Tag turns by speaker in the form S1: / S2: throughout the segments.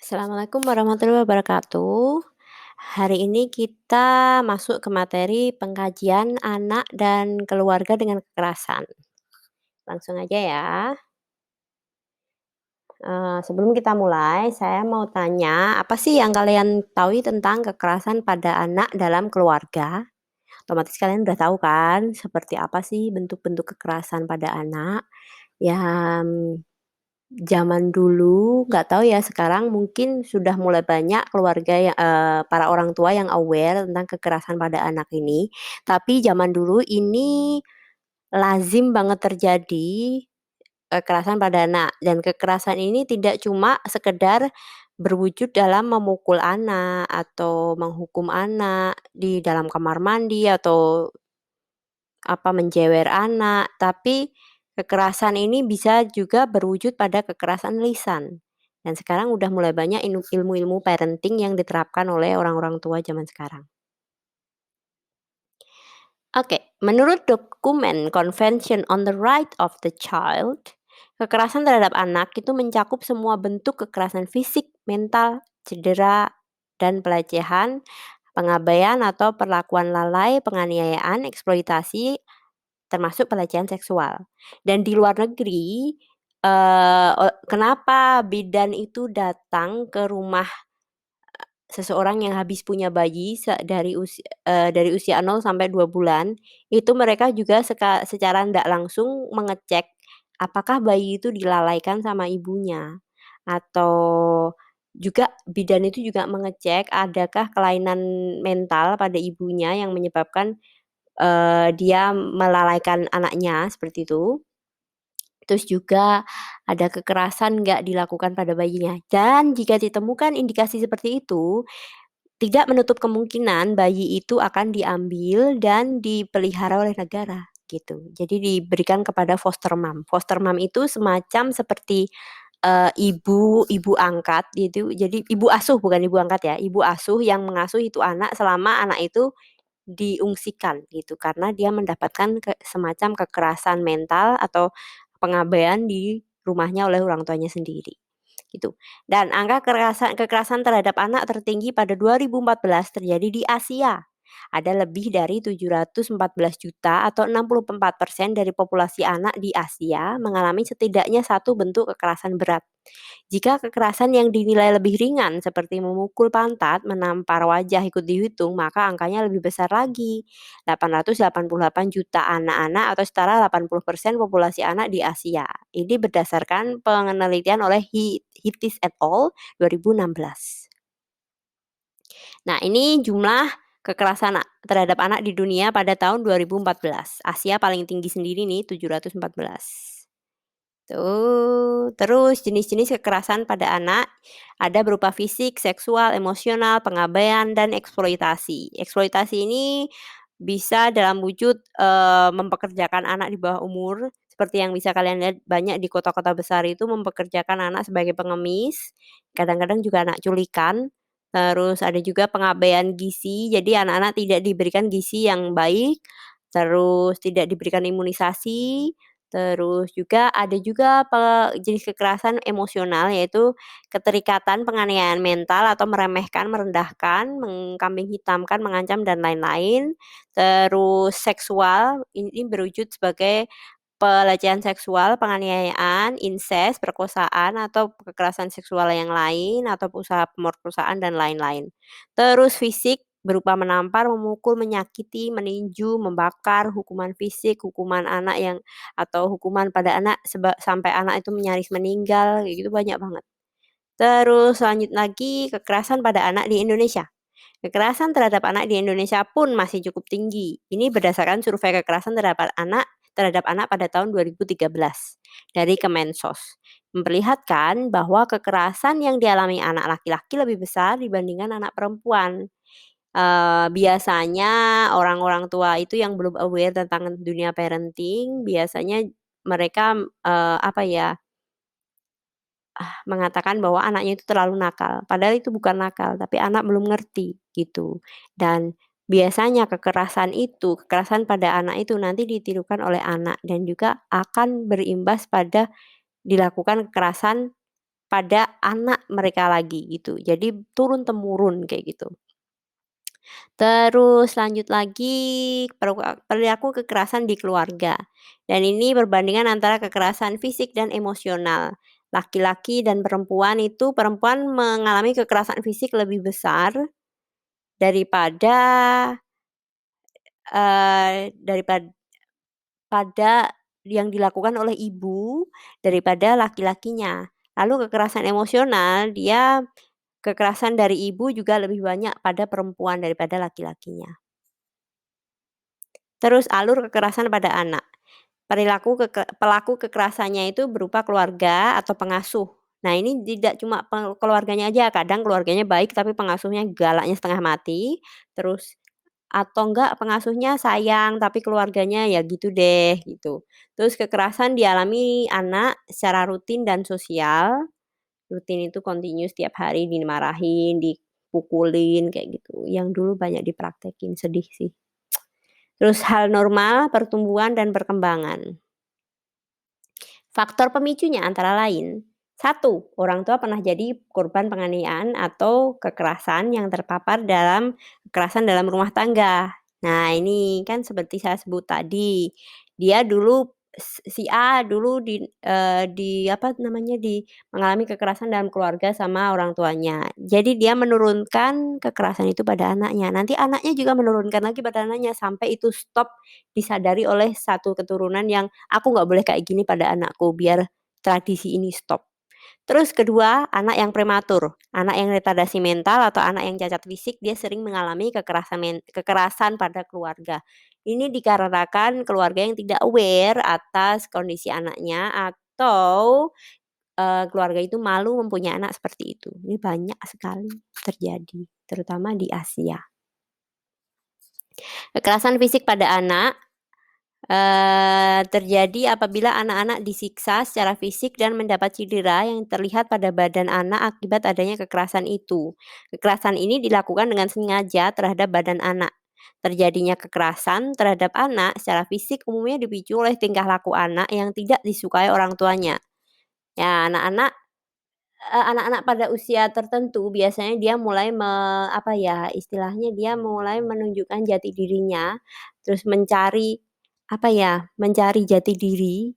S1: Assalamualaikum warahmatullahi wabarakatuh. Hari ini kita masuk ke materi pengkajian anak dan keluarga dengan kekerasan. Langsung aja ya. Sebelum kita mulai, saya mau tanya, apa sih yang kalian tahu tentang kekerasan pada anak dalam keluarga? Otomatis kalian udah tahu kan, seperti apa sih bentuk-bentuk kekerasan pada anak? Yang zaman dulu, nggak tahu ya sekarang mungkin sudah mulai banyak keluarga yang para orang tua yang aware tentang kekerasan pada anak ini. Tapi zaman dulu ini lazim banget terjadi kekerasan pada anak, dan kekerasan ini tidak cuma sekedar berwujud dalam memukul anak atau menghukum anak di dalam kamar mandi atau menjewer anak, tapi kekerasan ini bisa juga berwujud pada kekerasan lisan. Dan sekarang udah mulai banyak ilmu-ilmu parenting yang diterapkan oleh orang-orang tua zaman sekarang. Oke, menurut dokumen Convention on the Right of the Child, kekerasan terhadap anak itu mencakup semua bentuk kekerasan fisik, mental, cedera, dan pelecehan, pengabaian atau perlakuan lalai, penganiayaan, eksploitasi, termasuk pelecehan seksual. Dan di luar negeri, kenapa bidan itu datang ke rumah seseorang yang habis punya bayi dari usia 0 sampai 2 bulan, itu mereka juga secara ndak langsung mengecek apakah bayi itu dilalaikan sama ibunya. Atau juga bidan itu juga mengecek adakah kelainan mental pada ibunya yang menyebabkan, dia melalaikan anaknya, seperti itu. Terus juga ada kekerasan nggak dilakukan pada bayinya. Dan jika ditemukan indikasi seperti itu, tidak menutup kemungkinan bayi itu akan diambil dan dipelihara oleh negara, gitu. Jadi diberikan kepada foster mom. Foster mom itu semacam seperti, ibu angkat gitu. Jadi ibu asuh, bukan ibu angkat ya, ibu asuh yang mengasuh itu anak selama anak itu diungsikan gitu, karena dia mendapatkan semacam kekerasan mental atau pengabaian di rumahnya oleh orang tuanya sendiri, gitu. Dan angka kekerasan terhadap anak tertinggi pada 2014 terjadi di Asia. Ada lebih dari 714 juta atau 64% dari populasi anak di Asia mengalami setidaknya satu bentuk kekerasan berat. Jika kekerasan yang dinilai lebih ringan seperti memukul pantat, menampar wajah ikut dihitung, maka angkanya lebih besar lagi. 888 juta anak-anak atau setara 80% populasi anak di Asia. Ini berdasarkan penelitian oleh Hittis et al. 2016. Nah, ini jumlah kekerasan terhadap anak di dunia pada tahun 2014. Asia paling tinggi sendiri nih 714. Tuh, terus jenis-jenis kekerasan pada anak ada berupa fisik, seksual, emosional, pengabaian, dan eksploitasi. Eksploitasi ini bisa dalam wujud, mempekerjakan anak di bawah umur, seperti yang bisa kalian lihat banyak di kota-kota besar itu mempekerjakan anak sebagai pengemis, kadang-kadang juga anak culikan. Terus ada juga pengabaian gizi, jadi anak-anak tidak diberikan gizi yang baik, terus tidak diberikan imunisasi. Terus juga ada juga jenis kekerasan emosional, yaitu keterikatan, penganiayaan mental atau meremehkan, merendahkan, mengkambing hitamkan, mengancam, dan lain-lain. Terus seksual, ini berwujud sebagai pelecehan seksual, penganiayaan, insest, perkosaan, atau kekerasan seksual yang lain, atau usaha pemerkosaan, dan lain-lain. Terus fisik, berupa menampar, memukul, menyakiti, meninju, membakar, hukuman fisik, hukuman anak yang atau hukuman pada anak sampai anak itu nyaris meninggal, kayak gitu banyak banget. Terus lanjut lagi kekerasan pada anak di Indonesia. Kekerasan terhadap anak di Indonesia pun masih cukup tinggi. Ini berdasarkan survei kekerasan terhadap anak pada tahun 2013 dari Kemensos. Memperlihatkan bahwa kekerasan yang dialami anak laki-laki lebih besar dibandingkan anak perempuan. Biasanya orang-orang tua itu yang belum aware tentang dunia parenting, biasanya mereka, mengatakan bahwa anaknya itu terlalu nakal, padahal itu bukan nakal, tapi anak belum ngerti, gitu. Dan biasanya kekerasan pada anak itu nanti ditirukan oleh anak dan juga akan berimbas pada dilakukan kekerasan pada anak mereka lagi gitu. Jadi turun-temurun kayak gitu. Terus lanjut lagi perilaku kekerasan di keluarga. Dan ini perbandingan antara kekerasan fisik dan emosional. Laki-laki dan perempuan itu perempuan mengalami kekerasan fisik lebih besar daripada, daripada yang dilakukan oleh ibu daripada laki-lakinya. Lalu kekerasan emosional kekerasan dari ibu juga lebih banyak pada perempuan daripada laki-lakinya. Terus alur kekerasan pada anak. Pelaku kekerasannya itu berupa keluarga atau pengasuh. Nah, ini tidak cuma keluarganya aja, kadang keluarganya baik tapi pengasuhnya galaknya setengah mati, terus atau enggak pengasuhnya sayang tapi keluarganya ya gitu deh, gitu. Terus kekerasan dialami anak secara rutin dan sosial, rutin itu continuous tiap hari dimarahin, dipukulin kayak gitu, yang dulu banyak dipraktekin, sedih sih. Terus hal normal, pertumbuhan dan perkembangan. Faktor pemicunya antara lain, satu, orang tua pernah jadi korban penganiayaan atau kekerasan yang terpapar dalam kekerasan dalam rumah tangga. Nah, ini kan seperti saya sebut tadi, dia dulu si A dulu apa namanya, mengalami kekerasan dalam keluarga sama orang tuanya. Jadi dia menurunkan kekerasan itu pada anaknya. Nanti anaknya juga menurunkan lagi pada anaknya sampai itu stop disadari oleh satu keturunan yang aku nggak boleh kayak gini pada anakku biar tradisi ini stop. Terus kedua, anak yang prematur, anak yang retardasi mental atau anak yang cacat fisik dia sering mengalami kekerasan pada keluarga. Ini dikarenakan keluarga yang tidak aware atas kondisi anaknya atau, keluarga itu malu mempunyai anak seperti itu. Ini banyak sekali terjadi, terutama di Asia. Kekerasan fisik pada anak terjadi apabila anak-anak disiksa secara fisik dan mendapat cedera yang terlihat pada badan anak akibat adanya kekerasan itu. Kekerasan ini dilakukan dengan sengaja terhadap badan anak. Terjadinya kekerasan terhadap anak secara fisik umumnya dipicu oleh tingkah laku anak yang tidak disukai orang tuanya. Ya, anak-anak pada usia tertentu biasanya dia mulai apa ya, istilahnya dia mulai menunjukkan jati dirinya, terus mencari, apa ya, mencari jati diri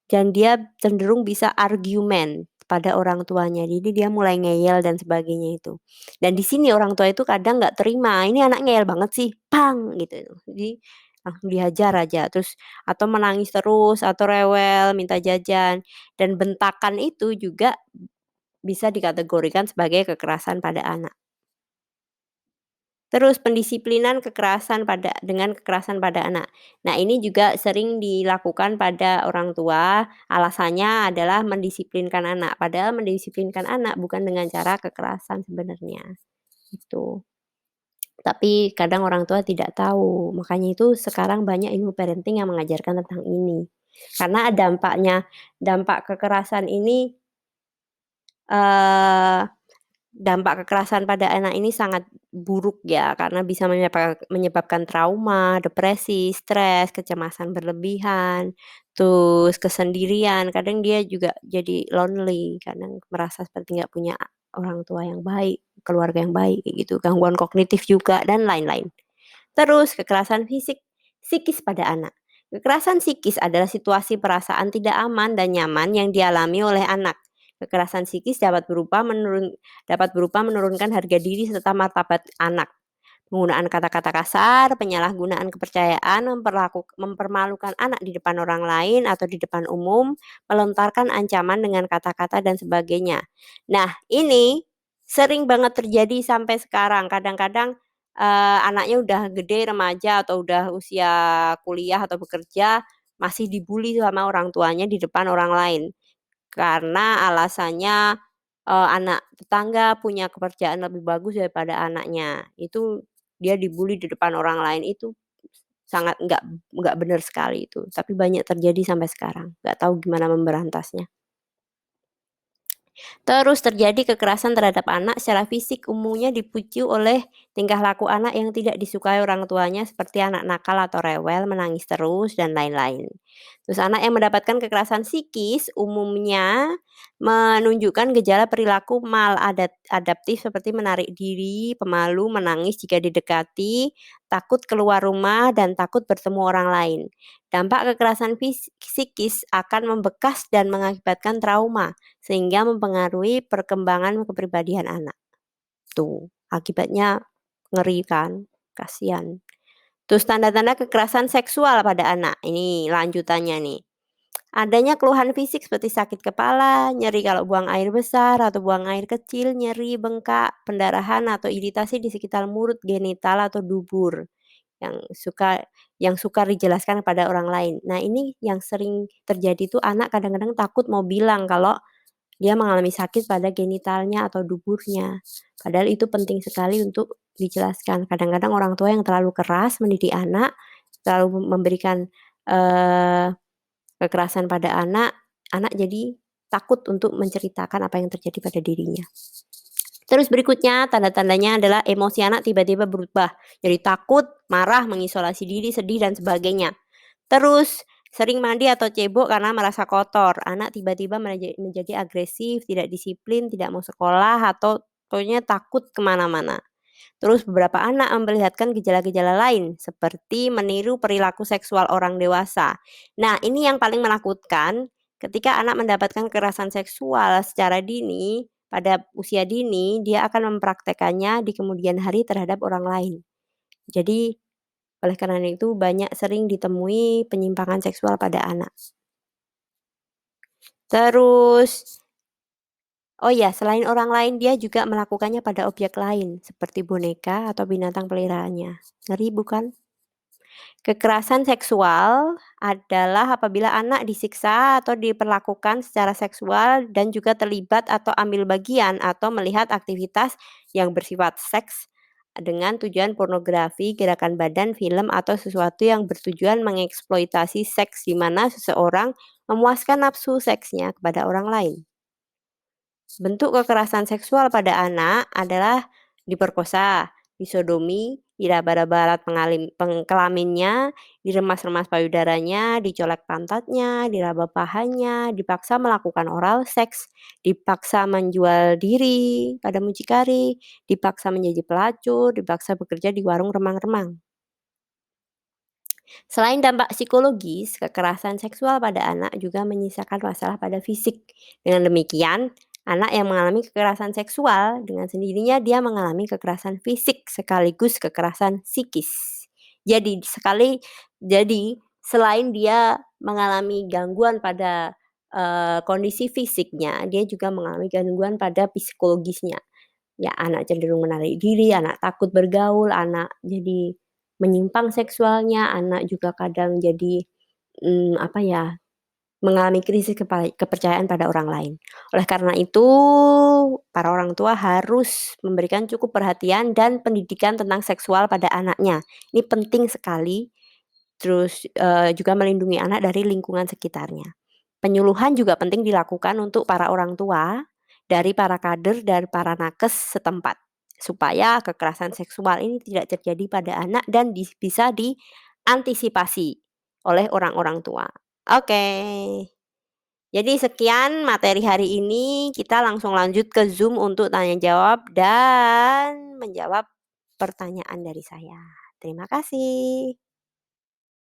S1: dan dia cenderung bisa argumen pada orang tuanya. Jadi dia mulai ngeyel dan sebagainya itu. Dan di sini orang tua itu kadang nggak terima, "Ini anak ngeyel banget sih," pang gitu. Jadi langsung dihajar aja, terus atau menangis terus, atau rewel, minta jajan, dan bentakan itu juga bisa dikategorikan sebagai kekerasan pada anak. Terus pendisiplinan dengan kekerasan pada anak. Nah, ini juga sering dilakukan pada orang tua, alasannya adalah mendisiplinkan anak, padahal mendisiplinkan anak bukan dengan cara kekerasan sebenarnya, itu. Tapi kadang orang tua tidak tahu, makanya itu sekarang banyak ilmu parenting yang mengajarkan tentang ini. Karena dampak kekerasan ini, eee dampak kekerasan pada anak ini sangat buruk ya, karena bisa menyebabkan trauma, depresi, stres, kecemasan berlebihan, terus kesendirian, kadang dia juga jadi lonely, kadang merasa seperti nggak punya orang tua yang baik, keluarga yang baik, kayak gitu, gangguan kognitif juga, dan lain-lain. Terus kekerasan psikis pada anak. Kekerasan psikis adalah situasi perasaan tidak aman dan nyaman yang dialami oleh anak. Kekerasan psikis dapat berupa menurunkan harga diri serta martabat anak. Penggunaan kata-kata kasar, penyalahgunaan kepercayaan, mempermalukan anak di depan orang lain atau di depan umum, melontarkan ancaman dengan kata-kata dan sebagainya. Nah, ini sering banget terjadi sampai sekarang. Kadang-kadang, anaknya udah gede, remaja atau udah usia kuliah atau bekerja, masih dibully sama orang tuanya di depan orang lain. Karena alasannya, anak tetangga punya pekerjaan lebih bagus daripada anaknya. Itu dia dibully di depan orang lain, itu sangat nggak benar sekali itu, tapi banyak terjadi sampai sekarang, nggak tahu gimana memberantasnya. Terus terjadi kekerasan terhadap anak secara fisik umumnya dipicu oleh tingkah laku anak yang tidak disukai orang tuanya seperti anak nakal atau rewel, menangis terus, dan lain-lain. Terus anak yang mendapatkan kekerasan psikis umumnya menunjukkan gejala perilaku maladaptif seperti menarik diri, pemalu, menangis jika didekati, takut keluar rumah, dan takut bertemu orang lain. Dampak kekerasan psikis akan membekas dan mengakibatkan trauma sehingga mempengaruhi perkembangan kepribadian anak. Tuh, akibatnya ngeri kan? Kasihan. Terus tanda-tanda kekerasan seksual pada anak. Ini lanjutannya nih. Adanya keluhan fisik seperti sakit kepala, nyeri kalau buang air besar atau buang air kecil, nyeri, bengkak, pendarahan atau iritasi di sekitar mulut, genital atau dubur yang suka yang sukar dijelaskan kepada orang lain. Nah, ini yang sering terjadi tuh anak kadang-kadang takut mau bilang kalau dia mengalami sakit pada genitalnya atau duburnya. Padahal itu penting sekali untuk dijelaskan. Kadang-kadang orang tua yang terlalu keras mendidik anak, terlalu memberikan, eee, kekerasan pada anak, anak jadi takut untuk menceritakan apa yang terjadi pada dirinya. Terus berikutnya tanda-tandanya adalah emosi anak tiba-tiba berubah, jadi takut, marah, mengisolasi diri, sedih, dan sebagainya. Terus sering mandi atau cebok karena merasa kotor, anak tiba-tiba menjadi agresif, tidak disiplin, tidak mau sekolah, atau pokoknya takut kemana-mana. Terus beberapa anak memperlihatkan gejala-gejala lain seperti meniru perilaku seksual orang dewasa. Nah, ini yang paling menakutkan ketika anak mendapatkan kekerasan seksual secara dini, pada usia dini, dia akan mempraktekannya di kemudian hari terhadap orang lain. Jadi, oleh karena itu banyak sering ditemui penyimpangan seksual pada anak. Terus oh ya, selain orang lain dia juga melakukannya pada objek lain seperti boneka atau binatang peliharaannya. Ngeri bukan? Kekerasan seksual adalah apabila anak disiksa atau diperlakukan secara seksual dan juga terlibat atau ambil bagian atau melihat aktivitas yang bersifat seks dengan tujuan pornografi, gerakan badan, film, atau sesuatu yang bertujuan mengeksploitasi seks di mana seseorang memuaskan nafsu seksnya kepada orang lain. Bentuk kekerasan seksual pada anak adalah diperkosa, disodomi, diraba-raba alat kelaminnya, diremas-remas payudaranya, dicolek pantatnya, diraba pahanya, dipaksa melakukan oral seks, dipaksa menjual diri pada mucikari, dipaksa menjadi pelacur, dipaksa bekerja di warung remang-remang. Selain dampak psikologis, kekerasan seksual pada anak juga menyisakan masalah pada fisik. Dengan demikian, anak yang mengalami kekerasan seksual dengan sendirinya dia mengalami kekerasan fisik sekaligus kekerasan psikis. Jadi selain dia mengalami gangguan pada kondisi fisiknya, dia juga mengalami gangguan pada psikologisnya. Ya, anak cenderung menarik diri, anak takut bergaul, anak jadi menyimpang seksualnya, anak juga kadang jadi, apa ya, mengalami krisis kepercayaan pada orang lain. Oleh karena itu, para orang tua harus memberikan cukup perhatian dan pendidikan tentang seksual pada anaknya. Ini penting sekali, terus, juga melindungi anak dari lingkungan sekitarnya. Penyuluhan juga penting dilakukan untuk para orang tua, dari para kader, dari para nakes setempat, supaya kekerasan seksual ini tidak terjadi pada anak dan bisa diantisipasi oleh orang-orang tua. Oke, jadi sekian materi hari ini, kita langsung lanjut ke Zoom untuk tanya jawab dan menjawab pertanyaan dari saya. Terima kasih.